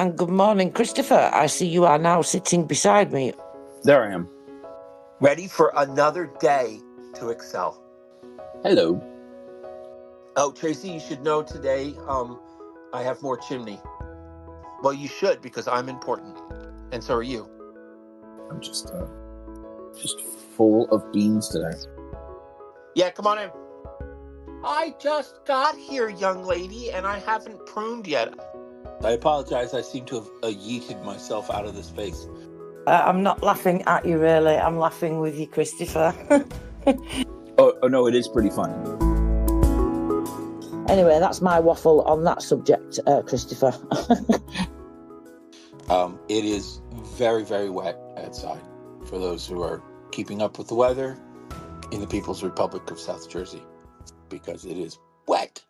And good morning, Christopher. I see you are now sitting beside me. There I am. Ready for another day to excel. Hello. Oh, Tracy, you should know today I have more chimney. Well, you should, because I'm important. And so are you. I'm just full of beans today. Yeah, come on in. I just got here, young lady, and I haven't pruned yet. I apologize. I seem to have yeeted myself out of the space. I'm not laughing at you, really. I'm laughing with you, Christopher. Oh, no, it is pretty funny. Anyway, that's my waffle on that subject, Christopher. It is very, very wet outside for those who are keeping up with the weather in the People's Republic of South Jersey, because it is wet.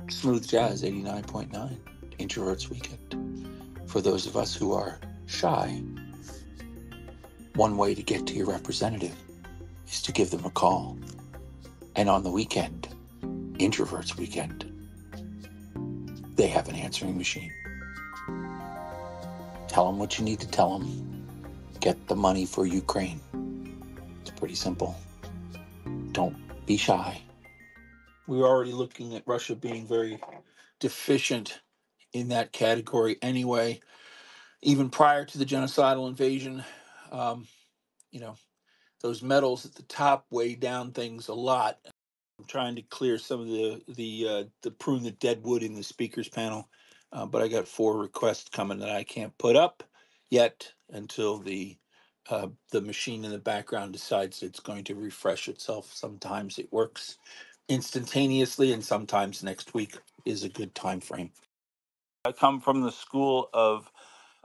Smooth Jazz 89.9, Introverts Weekend. For those of us who are shy, one way to get to your representative is to give them a call. And on the weekend, Introverts Weekend, they have an answering machine. Tell them what you need to tell them. Get the money for Ukraine. It's pretty simple. Don't be shy. We were already looking at Russia being very deficient in that category anyway, even prior to the genocidal invasion. Those metals at the top weigh down things a lot. I'm trying to clear some of the prune the dead wood in the speakers panel, but I got 4 requests coming that I can't put up yet until the machine in the background decides it's going to refresh itself. Sometimes it works instantaneously, and sometimes next week is a good time frame. I come from the school of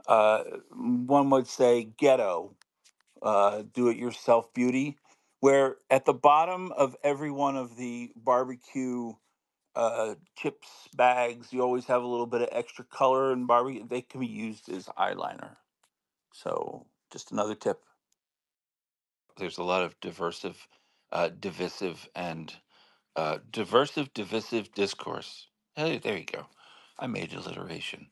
one would say ghetto, do-it-yourself beauty, where at the bottom of every one of the barbecue chips bags, you always have a little bit of extra color and barbecue. They can be used as eyeliner. So just another tip. There's a lot of divisive, divisive discourse. Hey, there you go. I made alliteration.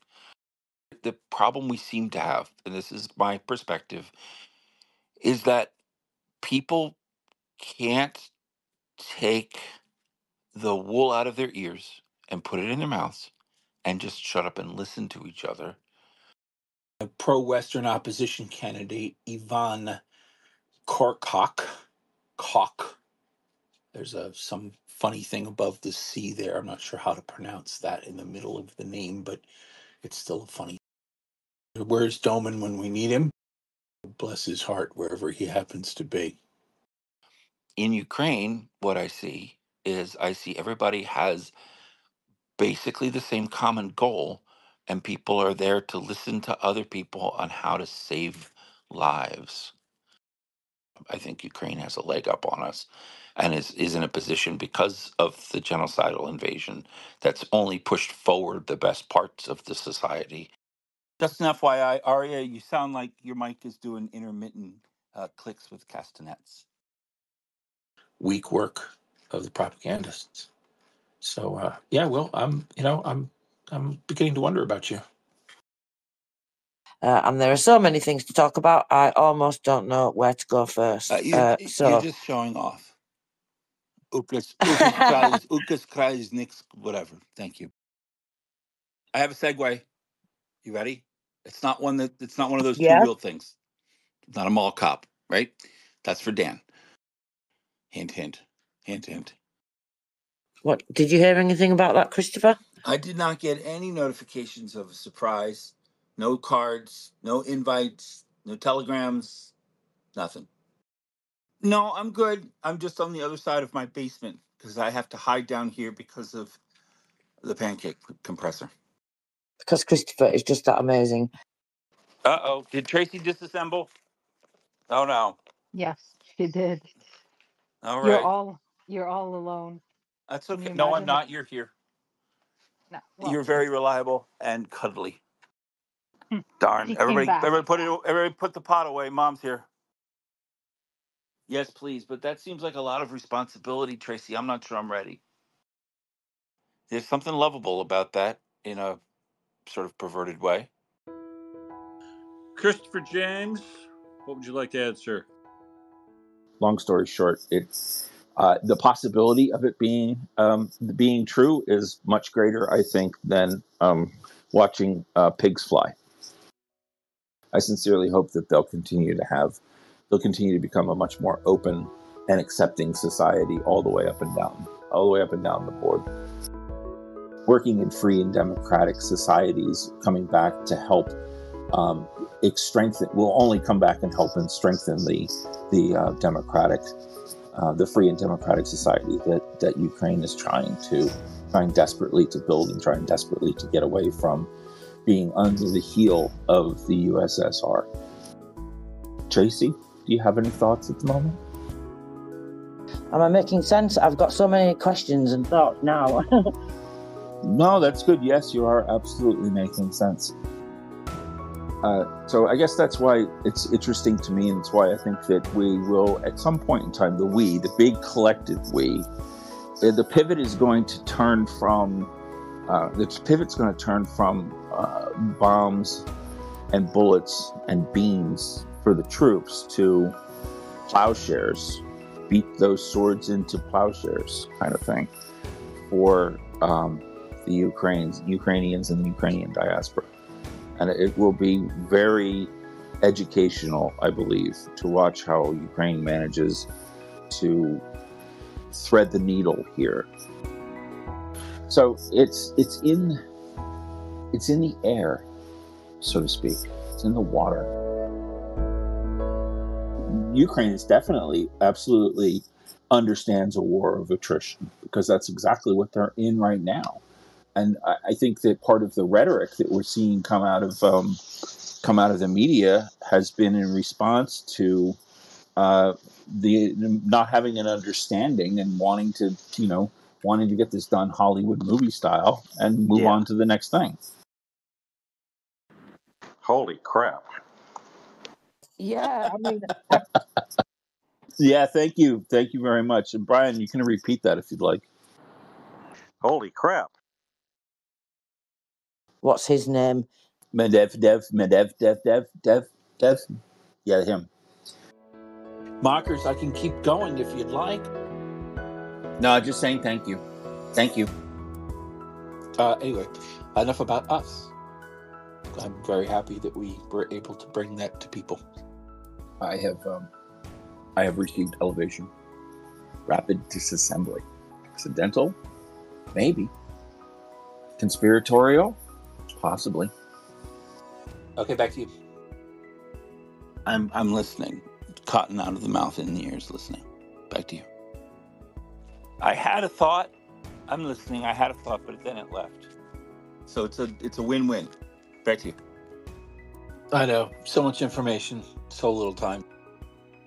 The problem we seem to have, and this is my perspective, is that people can't take the wool out of their ears and put it in their mouths and just shut up and listen to each other. A pro-Western opposition candidate, Ivan Korkok, there's some funny thing above the C there. I'm not sure how to pronounce that in the middle of the name, but it's still funny. Where's Doman when we need him? Bless his heart, wherever he happens to be. In Ukraine, what I see is everybody has basically the same common goal, and people are there to listen to other people on how to save lives. I think Ukraine has a leg up on us and is in a position, because of the genocidal invasion, that's only pushed forward the best parts of the society. Just an FYI, Aria, you sound like your mic is doing intermittent clicks with castanets. Weak work of the propagandists. So yeah, well, I'm beginning to wonder about you. And there are so many things to talk about, I almost don't know where to go first. You're just showing off. Ukas Kreis, Nix, whatever. Thank you. I have a segue. You ready? It's not one of those two-wheel things. It's not a mall cop, right? That's for Dan. Hint, hint. Hint, hint. What, did you hear anything about that, Christopher? I did not get any notifications of a surprise. No cards, no invites, no telegrams, nothing. No, I'm good. I'm just on the other side of my basement because I have to hide down here because of the pancake compressor. Because Christopher is just that amazing. Uh-oh. Did Tracy disassemble? Oh, no. Yes, she did. All right. You're all alone. That's okay. No, I'm not. You're here. No, well, You're very reliable and cuddly. Darn. She came back. Everybody put the pot away. Mom's here. Yes, please. But that seems like a lot of responsibility, Tracy. I'm not sure I'm ready. There's something lovable about that in a sort of perverted way. Christopher James, what would you like to add, sir? Long story short, it's the possibility of it being true is much greater, I think, than watching pigs fly. I sincerely hope that they'll continue to become a much more open and accepting society all the way up and down the board. Working in free and democratic societies, coming back to help will only come back and help and strengthen the free and democratic society that Ukraine is trying desperately to build and trying desperately to get away from being under the heel of the USSR. Tracy, do you have any thoughts at the moment? Am I making sense? I've got so many questions and thoughts now. No, that's good. Yes, you are absolutely making sense. So I guess that's why it's interesting to me, and it's why I think that we will, at some point in time, the big collective we, the pivot is going to turn from bombs and bullets and beams for the troops to plowshares, beat those swords into plowshares kind of thing for the Ukrainians and the Ukrainian diaspora. And it will be very educational, I believe, to watch how Ukraine manages to thread the needle here. So it's in the air, so to speak. It's in the water. Ukraine is definitely, absolutely understands a war of attrition, because that's exactly what they're in right now. And I think that part of the rhetoric that we're seeing come out of the media has been in response to the not having an understanding and wanting to get this done Hollywood movie style and move on to the next thing. Holy crap. Yeah, I mean, Yeah, thank you very much. And Brian, you can repeat that if you'd like. Holy crap. what's his name? Medev. Yeah, him. Markers, I can keep going if you'd like. No, just saying thank you. Thank you. Anyway, enough about us. I'm very happy that we were able to bring that to people. I have received elevation. Rapid disassembly. Accidental? Maybe. Conspiratorial? Possibly. Okay, back to you. I'm listening. Cotton out of the mouth and the ears listening. Back to you. I had a thought. I'm listening. I had a thought, but then it left. So it's a win-win. Back to you. I know. So much information, so little time.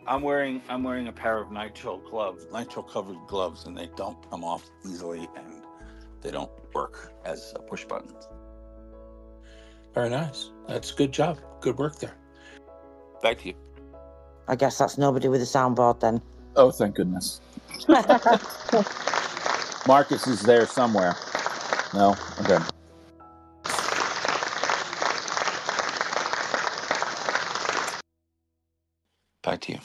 I'm wearing a pair of nitrile covered gloves, and they don't come off easily, and they don't work as push buttons. Very nice. That's a good job. Good work there. Back to you. I guess that's nobody with a soundboard then. Oh, thank goodness. Marcus is there somewhere. No? Okay. Back to you.